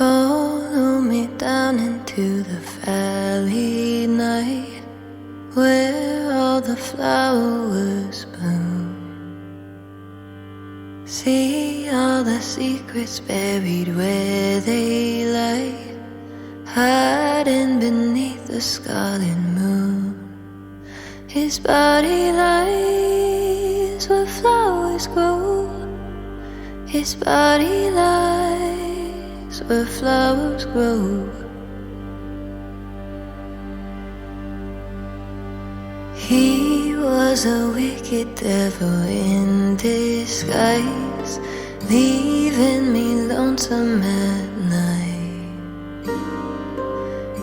Follow me down into the valley night, where all the flowers bloom. See all the secrets buried where they lie, hiding beneath the scarlet moon. His body lies where flowers grow. His body lies where flowers grow. He was a wicked devil in disguise, leaving me lonesome at night.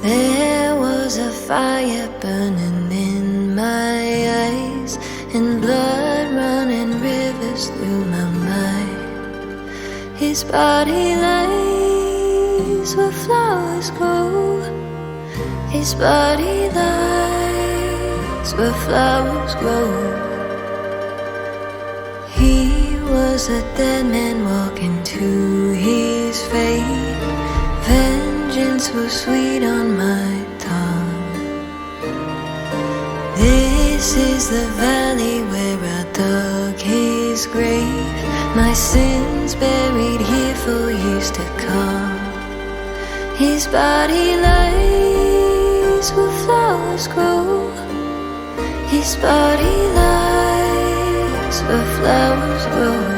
There was a fire burning in my eyes, and blood running rivers through my mind. His body lies where flowers grow. His body lies where flowers grow. He was a dead man walking to his fate. Vengeance was sweet on my tongue. This is the valley where I dug his grave, my sins buried here for years to come. His body lies where flowers grow. His body lies where flowers grow.